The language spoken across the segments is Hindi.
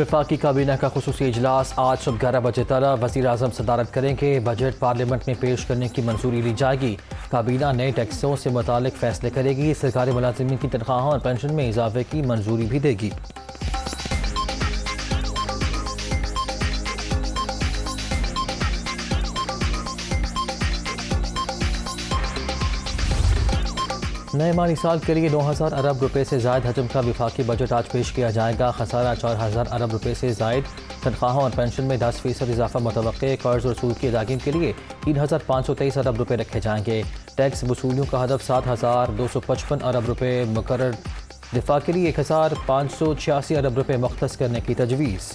वफाकी काबीना का खुसूसी इजलास आज सुबह 11 बजे तक वज़ीर-ए-आज़म सदारत करेंगे। बजट पार्लियामेंट में पेश करने की मंजूरी ली जाएगी। काबीना नए टैक्सों से मुतालिक फैसले करेगी। सरकारी मुलाजिमीन की तनख्वाहों और पेंशन में इजाफे की मंजूरी भी देगी। नए माली साल के लिए 9,000 अरब रुपए से ज़ायद हजम का वफाकी बजट आज पेश किया जाएगा। खसारा 4,000 अरब रुपए से ज़ायद, तनख्वाहों और पेंशन में 10% इजाफा मुतवक्के। कर्ज और सूद की अदायगी के लिए 3,523 अरब रुपए रखे जाएंगे। टैक्स वसूलियों का हदफ 7,255 अरब रुपए मुकर्रर। दिफा के लिए 1,586 अरब रुपए मुख्तस करने की तजवीज़।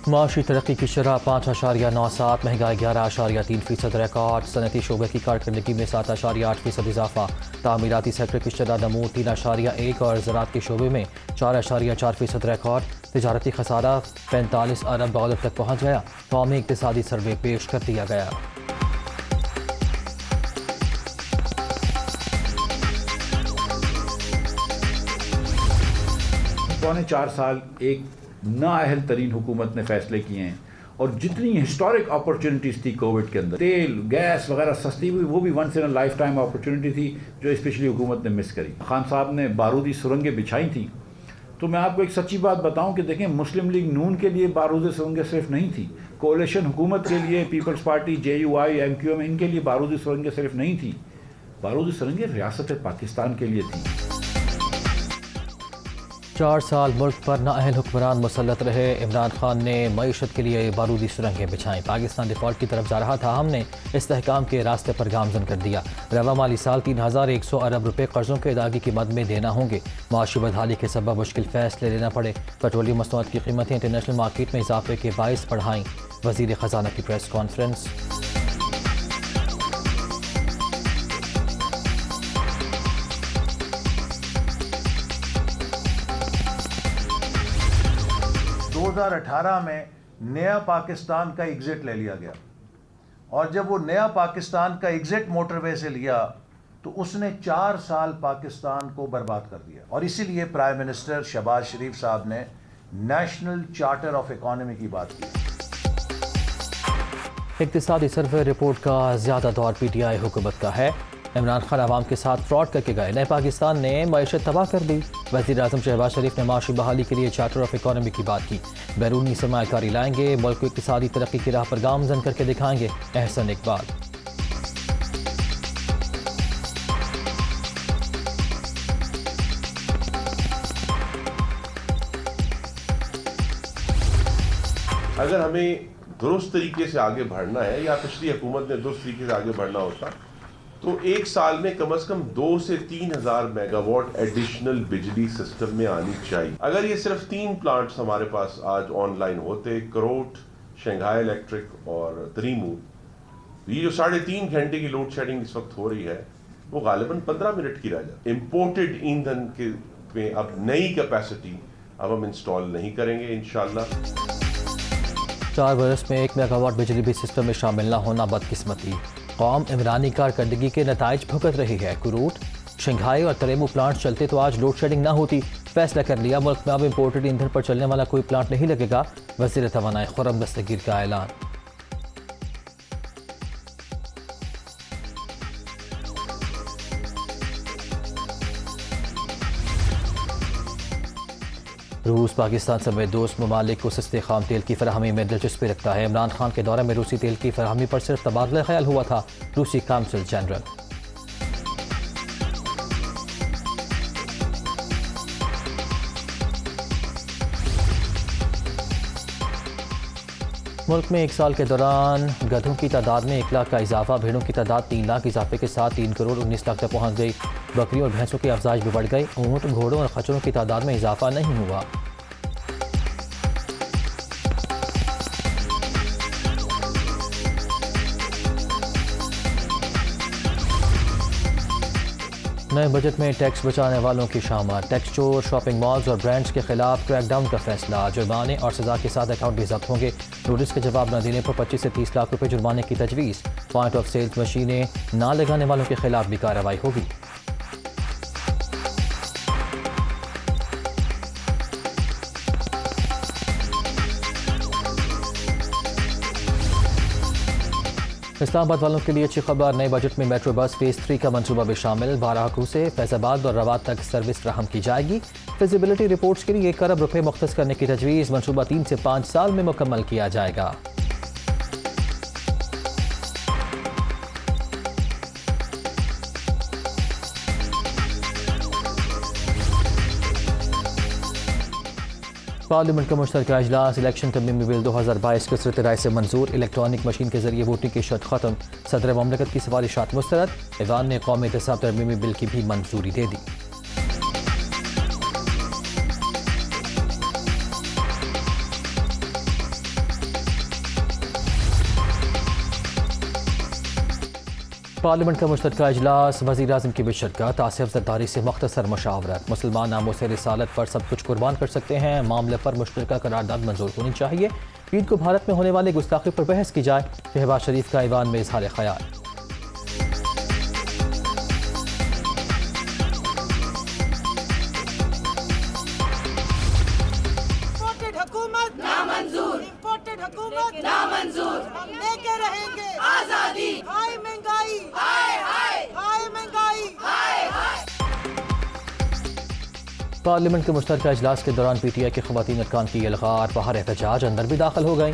माशी तरक्की की शरह 5.97, महंगाई 11.3% रिकॉर्ड। सनती शोबे की कारकर्दगी में 7.8% इजाफा। तामीराती सेक्टर की शरह नमू 3.1 और ज़राअत के शोबे में 4.4% रिकॉर्ड। तिजारती खसारा 45 अरब डॉलर तक पहुँच गया। कौमी इक़्तिसादी सर्वे पेश कर दिया गया। पौने 4 साल एक नाअहल तरीन हुकूमत ने फैसले किए हैं और जितनी हिस्टोरिक अपॉर्चुनिटीज़ थी कोविड के अंदर, तेल गैस वगैरह सस्ती हुई, वो भी once in a lifetime opportunity थी जो इस पिछली हुकूमत ने मिस करी। खान साहब ने बारूदी सुरंगें बिछाई थी। तो मैं आपको एक सच्ची बात बताऊं कि देखें, मुस्लिम लीग नून के लिए बारूदी सुरंगें सिर्फ नहीं थी, कोalition हुकूमत के लिए पीपल्स पार्टी, JUI, MQM, इनके लिए बारूदी सुरंगें सिर्फ नहीं थी। बारूदी सुरंगें रियासत पाकिस्तान के लिए थी। 4 साल मुल्क पर नाअहल हुक्मरान मुसल्लत रहे। इमरान खान ने मईशत के लिए बारूदी सुरंगें बिछाई। पाकिस्तान डिफॉल्ट की तरफ जा रहा था, हमने इस्तेहकाम के रास्ते पर गामजन कर दिया। रवा माली साल 3,100 अरब रुपए कर्जों के अदायगी की मद में देना होंगे। माशी बदहाली के सबब मुश्किल फैसले लेना पड़े। पेट्रोलियम मसनूआत की कीमतें इंटरनेशनल मार्केट में इजाफे के बाइस बढ़ाई। वज़ीर ख़जाना की प्रेस कॉन्फ्रेंस। दो 2018 में नया पाकिस्तान का एग्जिट ले लिया गया और जब वो नया पाकिस्तान का एग्जिट मोटरवे से लिया तो उसने 4 साल पाकिस्तान को बर्बाद कर दिया। और इसीलिए प्राइम मिनिस्टर शहबाज शरीफ साहब ने नेशनल चार्टर ऑफ इकोनॉमी की बात की। इक़्तिसादी सर्वे रिपोर्ट का ज़्यादा दौर PTI हुकूमत का है। इमरान खान आवाम के साथ फ्रॉड करके गए। नए पाकिस्तान ने मईशत तबाह कर दी। वज़ीर-ए-आज़म शहबाज शरीफ ने माशी बहाली के लिए चार्टर ऑफ इकोनॉमी की बात की। बैरूनी सरमायाकारी लाएंगे, मुल्क को इक़्तिसादी तरक्की की राह पर गामजन करके दिखाएंगे। एहसन इकबाल। अगर हमें दुरुस्त तरीके से आगे बढ़ना है या पिछली हुकूमत ने दुरुस्त तरीके से आगे बढ़ना होता तो एक साल में कम से कम 2 से 3,000 मेगावाट एडिशनल बिजली सिस्टम में आनी चाहिए। अगर ये सिर्फ 3 प्लांट्स हमारे पास आज ऑनलाइन होते, करोट, शंघाई इलेक्ट्रिक और तरीमू, ये जो 3.5 घंटे की लोड शेडिंग इस वक्त हो रही है वो गालिबन 15 मिनट की रह जाती। इम्पोर्टेड ईंधन के में अब नई कैपेसिटी अब हम इंस्टॉल नहीं करेंगे इंशाल्लाह। 4 बरस में 1 मेगावाट बिजली भी सिस्टम में शामिल न होना बदकिस्मती। कौम इमरानी कारकर्दगी के नताइज भुगत रही है। कुरूट, शंघाई और तरेमू प्लांट चलते तो आज लोड शेडिंग ना होती। फैसला कर लिया, मुल्क में अब इम्पोर्टेड ईंधन पर चलने वाला कोई प्लांट नहीं लगेगा। वज़ीर तवानाई खुर्रम दस्तगीर का ऐलान। रूस पाकिस्तान समेत दोस्त ममालिक को सस्ते खाम तेल की फराहमी में दिलचस्पी रखता है। इमरान खान के दौरे में रूसी तेल की फराहमी पर सिर्फ तबादला ख्याल हुआ था। रूसी काउंसिल जनरल। मुल्क में 1 साल के दौरान गधों की तादाद में 1 लाख का इजाफा। भेड़ों की तादाद 3 लाख इजाफे के साथ 3 करोड़ 19 लाख तक पहुंच गई। बकरियों और भैंसों की अफजाइश भी बढ़ गई। ऊँट, घोड़ों और खच्चरों की तादाद में इजाफा नहीं हुआ। नए बजट में टैक्स बचाने वालों की शामत, टैक्स चोर, शॉपिंग मॉल्स और ब्रांड्स के खिलाफ क्रैकडाउन का फैसला, जुर्माने और सजा के साथ अकाउंट भी जब्त होंगे। नोटिस के जवाब न देने पर 25 से 30 लाख रुपए जुर्माने की तजवीज़। पॉइंट ऑफ सेल्स मशीनें न लगाने वालों के खिलाफ भी कार्रवाई होगी। इस्लामाबाद वालों के लिए अच्छी खबर, नए बजट में मेट्रो बस फेज 3 का मंसूबा भी शामिल। बाराकू से फैजाबाद और रवात तक सर्विस फ्राहम की जाएगी। फिजिबिलिटी रिपोर्ट्स के लिए 1 अरब रुपए मुख्तस करने की तजवीज़। मंसूबा 3 से 5 साल में मुकम्मल किया जाएगा। पार्लियामेंट का मुश्तरका इजलास, इलेक्शन तरमीमी बिल 2022 कसरत राय से मंजूर। इलेक्ट्रॉनिक मशीन के जरिए वोटिंग की शर्त खत्म। सदर ममलकत की सिफारिशात मुस्तरद। ऐवान ने कौमी एहतसाब तरमीमी बिल की भी मंजूरी दे दी। पार्लियामेंट का मुश्तरका इजलास, वज़ीर आज़म की बिशरकत। आसिफ ज़रदारी से मुख्तसर मशावरत। मुसलमान नामों से रिसालत पर सब कुछ कुर्बान कर सकते हैं। मामले पर मुश्तरका करारदाद मंजूर होनी चाहिए। ईद को भारत में होने वाली गुस्ताखी पर बहस की जाए। शहबाज शरीफ का ऐवान में इजहार ख्याल। पार्लियामेंट के मुश्तरका इजलास के दौरान PTI के ख़वातीन अरकान की यलगार, बाहर एहतजाज, अंदर भी दाखिल हो गई।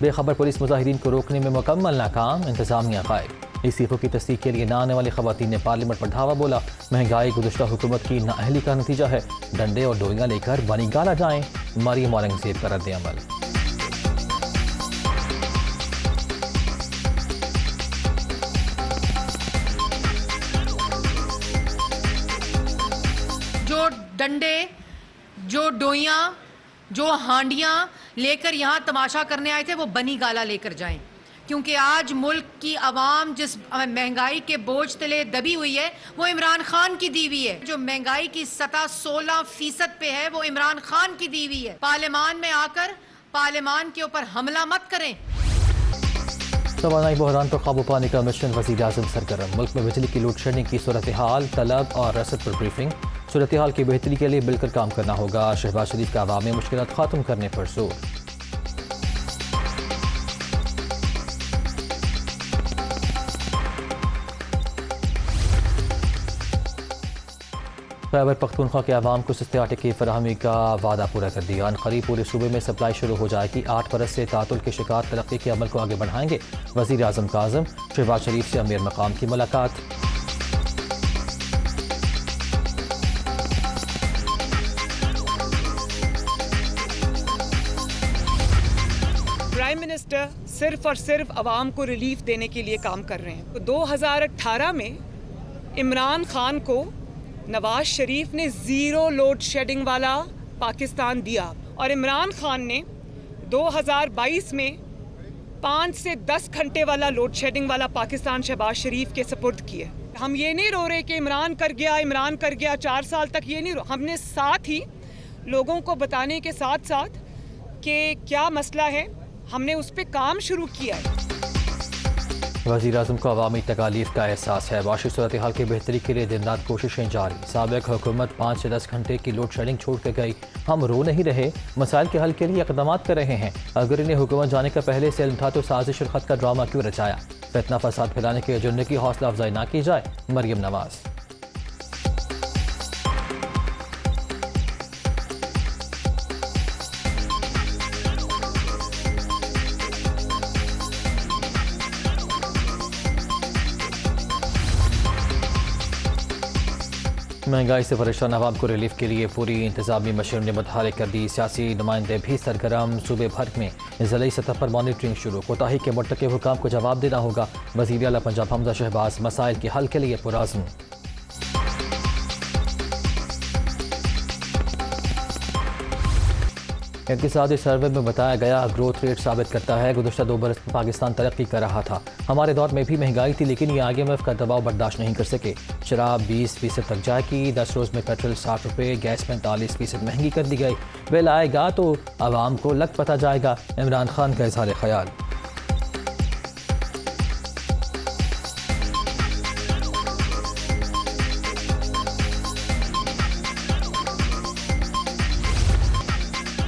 बेखबर पुलिस मुजाहिरीन को रोकने में मुकम्मल नाकाम, इंतजामिया गायब। इस्तीफों की तस्दीक के लिए न आने वाली ख़वातीन ने पार्लियामेंट पर धावा बोला। महंगाई गुज़श्ता हुकूमत की नाअहली का नतीजा है। डंडे और डोरियां लेकर बनी गाला जाएं। मरियम औरंगज़ेब का रद्द अमल। जो डंडे, जो डोइयाँ, जो हांडियाँ लेकर यहाँ तमाशा करने आए थे वो बनी गाला लेकर जाएं, क्योंकि आज मुल्क की आवाम जिस महंगाई के बोझ तले दबी हुई है वो इमरान खान की दी हुई है। जो महंगाई की सतह 16% पे है वो इमरान खान की दी हुई है। पार्लियामान में आकर पार्लियामान के ऊपर हमला मत करें। तवानाई बहरान पर काबू पाने का मिशन, वज़ीर आज़म सरगर्म। मुल्क में बिजली की लोड शेडिंग की सूरत हाल, तलब और रसद पर ब्रीफिंग। सूरत हाल की बेहतरी के लिए मिलकर काम करना होगा। शहबाज शरीफ का अवामी मुश्किलात ख़त्म करने पर जोर। खैबर पख्तूनख्वा के अवाम को सस्ते आटे की फराहमी का वादा पूरा कर दिया। करीब पूरे सूबे में सप्लाई शुरू हो जाएगी। 8 बरस से तातुल के शिकार तरक्की के अमल को आगे बढ़ाएंगे। वज़ीर आज़म काज़म। शहबाज शरीफ से अमीर मकाम की मुलाकात। प्राइम मिनिस्टर सिर्फ और सिर्फ अवाम को रिलीफ देने के लिए काम कर रहे हैं। 2018 में इमरान खान को नवाज शरीफ ने 0 लोड शेडिंग वाला पाकिस्तान दिया और इमरान खान ने 2022 में 5 से 10 घंटे वाला लोड शेडिंग वाला पाकिस्तान शहबाज शरीफ के सपुर्द किए। हम ये नहीं रो रहे कि इमरान कर गया 4 साल तक, ये नहीं हमने साथ ही लोगों को बताने के साथ साथ कि क्या मसला है, हमने उस पर काम शुरू किया है। वज़ीर आज़म को अवामी तकालीफ का एहसास है। वाशी सूरत हाल की बेहतरी के लिए दिन रात कोशिशें जारी। साबिक़ हुकूमत 5 से 10 घंटे की लोड शेडिंग छोड़ कर गई। हम रो नहीं रहे, मसाइल के हल के लिए इक़दाम कर रहे हैं। अगर इन्हें हुकूमत जाने का पहले से इल्म था तो साजिश और ख़त का ड्रामा क्यों रचाया। फितना फसाद फैलाने के एजेंडे की हौसला अफजाई ना की जाए। मरियम नवाज। महंगाई से परेशान आवाम को रिलीफ के लिए पूरी इंतजामी मशीन ने मुतहरिक कर दी। सियासी नुमाइंदे भी सरगर्म। सूबे भर में ज़िली सतह पर मॉनिटरिंग शुरू। कोताही के मुर्तकिब हुकाम को जवाब देना होगा। वज़ीर आला पंजाब हमजा शहबाज मसाइल के हल के लिए पुरअज़्म। इक़्तिसादी सर्वे में बताया गया ग्रोथ रेट साबित करता है गुज़श्ता 2 बरस में पाकिस्तान तरक्की कर रहा था। हमारे दौर में भी महंगाई थी, लेकिन ये IMF का दबाव बर्दाश्त नहीं कर सके। शराब 20% तक जाएगी, 10 रोज़ में पेट्रोल 60 रुपये, गैस 45% महंगी कर दी गई। बिल आएगा तो आवाम को लग पता जाएगा। इमरान खान का इज़हार ख्याल।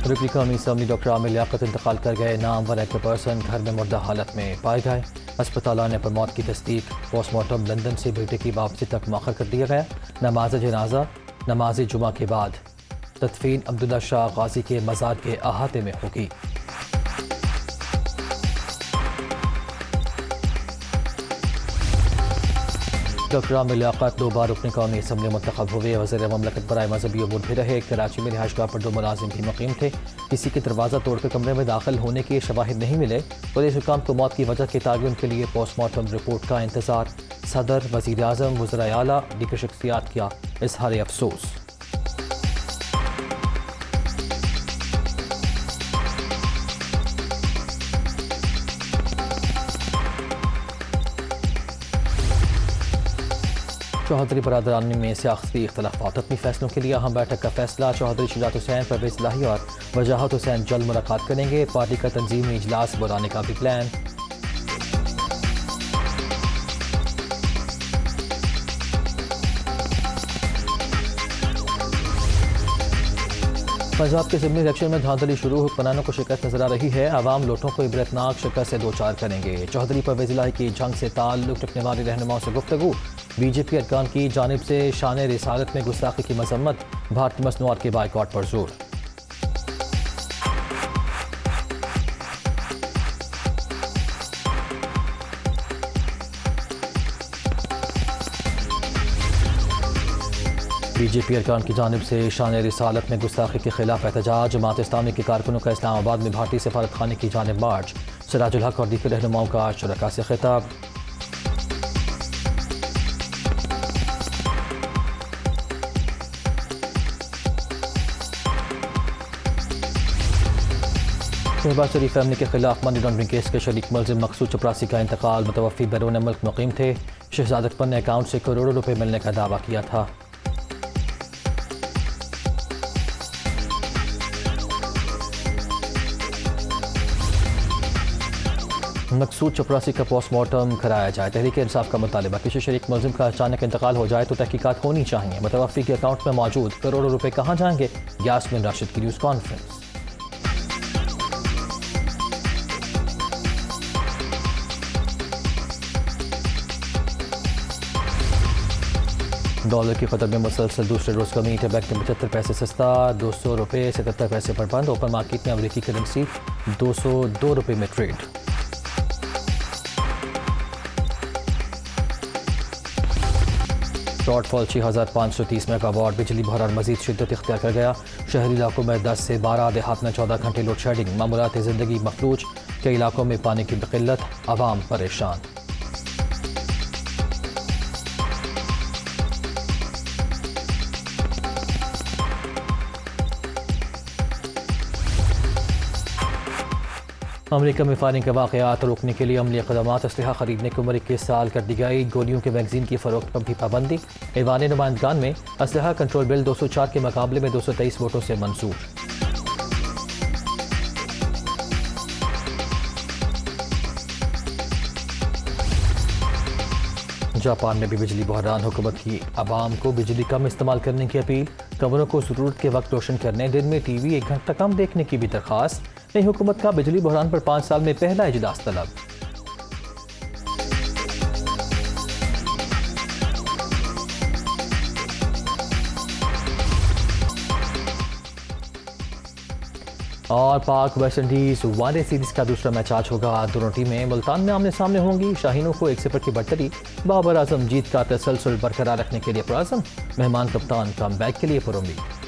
रुकनी कौमी असम्बली डॉक्टर आमिर लियाकत इंतकाल कर गए। नामवर एक्टर पर्सन घर में मुर्दा हालत में पाए गए। अस्पताल आने पर मौत की तस्दीक। पोस्टमार्टम लंदन से बेटे की वापसी तक मौखर कर दिया गया। नमाज जनाजा नमाज जुमा के बाद तदफीन अब्दुल्ला शाह गाजी के मज़ार के अहाते में होगी। डॉक्टर आमिर लियाकत 2 बार रुकनी कौमी असम्बली मुंतखब हुए। वज़ीर ममलकत बराए मजहबी अमूर भी रहे। कराची में रिहाइशगाह पर 2 मुलाजिम भी मुकीम थे। किसी के दरवाज़ा तोड़कर कमरे में दाखिल होने के शवाहिद नहीं मिले। पुलिस हुकाम को मौत की वजह के तयन के लिए पोस्टमार्टम रिपोर्ट का इंतजार। सदर, वज़ीर आज़म, वज़राए आला, दीगर शख्सियात किया इज़हार अफसोस। चौधरी बरादरानी में सियासी इख्तलाफात। अपनी फैसलों के लिए अहम बैठक का फैसला। चौधरी शुजात हुसैन, परवेज़ इलाही और वजाहत हुसैन जल्द मुलाकात करेंगे। पार्टी का तंजीमी इजलास बुलाने का भी प्लान। पंजाब के असेंबली इलेक्शन में धांधली शुरू। हुक्मरानों को शिकस्त नजर आ रही है। आवाम लोटों को इबरतनाक शिकस्त से 2-4 करेंगे। चौधरी परवेज़ इलाही की जंग से ताल्लुक रखने वाले रहनुमाओं से गुफ्तगू। बीजेपी अरकान की जानिब से शान रिसालत में गुस्ताखी की मजम्मत। भारतीय मसनूआत के बाइकॉट पर जोर। बीजेपी अरकान की जानिब से शान रिसालत में गुस्ताखी के खिलाफ एहतजाज। जमात इस्लामी के कारकुनों का इस्लामाबाद में भारतीय सफारत खाने की जानिब मार्च। सिराजुल हक और दीगर रहनुमाओं का शुरका से खिताब। शहबाज शरीफ फैमिली के खिलाफ मनी लॉन्ड्रिंग केस के शरीक मुलजिम मकसूद चपरासी का इंतकाल। मुतवफ़ी बैरून मुल्क मुकीम थे। शहजादतपन ने अकाउंट से करोड़ों रुपए मिलने का दावा किया था। मकसूद चपरासी का पोस्टमार्टम कराया जाए। तहरीक इंसाफ का मुतालिबा। किसी शरीक मुलजिम का अचानक इंतकाल हो जाए तो तहकीकात होनी चाहिए। मुतवफ़ी के अकाउंट में मौजूद करोड़ों रुपए कहाँ जाएंगे? यास्मीन राशिद की न्यूज़ कॉन्फ्रेंस। डॉलर की कदर में मुसलसल दूसरे रोज़ कमी। इंटरबैंक में 75 पैसे सस्ता। 200 रुपये 77 पैसे पर बंद। ओपन मार्केट में अमेरिकी करेंसी 202 रुपये में ट्रेड। Shortfall 6530 megawatt. बिजली बहरान मजीद शिद्दत इख्तियार कर गया। शहरी इलाकों में 10 से 12, देहात में 14 घंटे लोड शेडिंग। मामूलात ज़िंदगी मफलूज। कई इलाकों में पानी की किल्लत। आवाम परेशान। अमेरिका में फायरिंग के वाक़यात रोकने के लिए अमली इक़दामात। असलहा खरीदने की उम्र 21 साल कर दी गई। गोलियों के मैगजीन की फ़रोख्त पर भी पाबंदी। ऐवान नुमाइंदगान में असलहा कंट्रोल बिल 204 के मुकाबले में 223 वोटों से मंजूर। जापान में भी बिजली बहरान। हुकूमत की आवाम को बिजली कम इस्तेमाल करने की अपील। कमरों को ज़रूरत के वक्त रोशन करने, दिन में TV 1 घंटा कम देखने की भी दरख्वास्त। नई हुकूमत का बिजली बहरान पर 5 साल में पहला इजलास तलब। और पाक वेस्ट इंडीज वनडे सीरीज का दूसरा मैच आज होगा। दोनों टीमें मुल्तान में आमने सामने होंगी। शाहीनों को 1-0 की बढ़तरी। बाबर आजम जीत का तसलसल बरकरार रखने के लिए पुरअज़म। मेहमान कप्तान कम बैक के लिए पुरुम्मीद।